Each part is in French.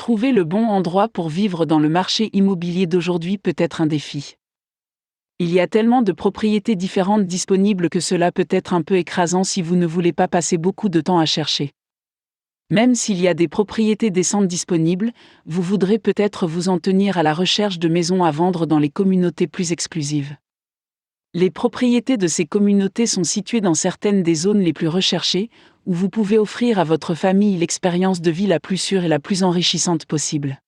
Trouver le bon endroit pour vivre dans le marché immobilier d'aujourd'hui peut être un défi. Il y a tellement de propriétés différentes disponibles que cela peut être un peu écrasant si vous ne voulez pas passer beaucoup de temps à chercher. Même s'il y a des propriétés décentes disponibles, vous voudrez peut-être vous en tenir à la recherche de maisons à vendre dans les communautés plus exclusives. Les propriétés de ces communautés sont situées dans certaines des zones les plus recherchées, où vous pouvez offrir à votre famille l'expérience de vie la plus sûre et la plus enrichissante possible.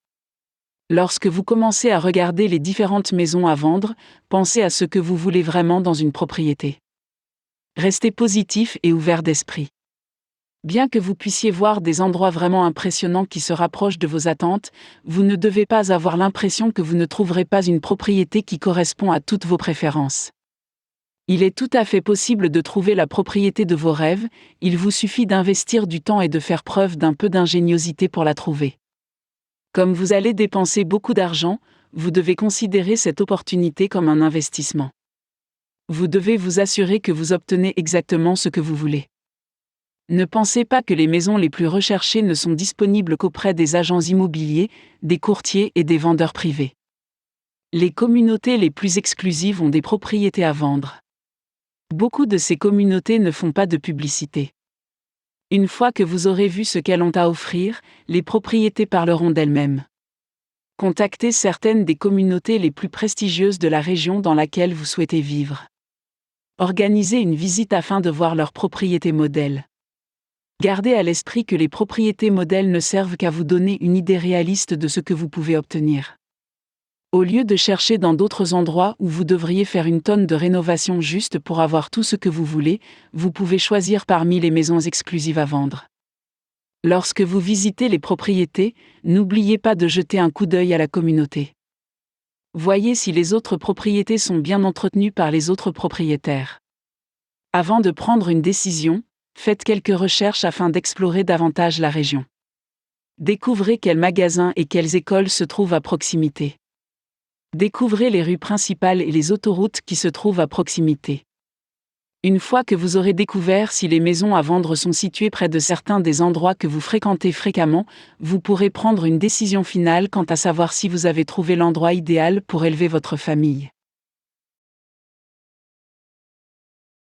Lorsque vous commencez à regarder les différentes maisons à vendre, pensez à ce que vous voulez vraiment dans une propriété. Restez positif et ouvert d'esprit. Bien que vous puissiez voir des endroits vraiment impressionnants qui se rapprochent de vos attentes, vous ne devez pas avoir l'impression que vous ne trouverez pas une propriété qui correspond à toutes vos préférences. Il est tout à fait possible de trouver la propriété de vos rêves, il vous suffit d'investir du temps et de faire preuve d'un peu d'ingéniosité pour la trouver. Comme vous allez dépenser beaucoup d'argent, vous devez considérer cette opportunité comme un investissement. Vous devez vous assurer que vous obtenez exactement ce que vous voulez. Ne pensez pas que les maisons les plus recherchées ne sont disponibles qu'auprès des agents immobiliers, des courtiers et des vendeurs privés. Les communautés les plus exclusives ont des propriétés à vendre. Beaucoup de ces communautés ne font pas de publicité. Une fois que vous aurez vu ce qu'elles ont à offrir, les propriétés parleront d'elles-mêmes. Contactez certaines des communautés les plus prestigieuses de la région dans laquelle vous souhaitez vivre. Organisez une visite afin de voir leurs propriétés modèles. Gardez à l'esprit que les propriétés modèles ne servent qu'à vous donner une idée réaliste de ce que vous pouvez obtenir. Au lieu de chercher dans d'autres endroits où vous devriez faire une tonne de rénovation juste pour avoir tout ce que vous voulez, vous pouvez choisir parmi les maisons exclusives à vendre. Lorsque vous visitez les propriétés, n'oubliez pas de jeter un coup d'œil à la communauté. Voyez si les autres propriétés sont bien entretenues par les autres propriétaires. Avant de prendre une décision, faites quelques recherches afin d'explorer davantage la région. Découvrez quels magasins et quelles écoles se trouvent à proximité. Découvrez les rues principales et les autoroutes qui se trouvent à proximité. Une fois que vous aurez découvert si les maisons à vendre sont situées près de certains des endroits que vous fréquentez fréquemment, vous pourrez prendre une décision finale quant à savoir si vous avez trouvé l'endroit idéal pour élever votre famille.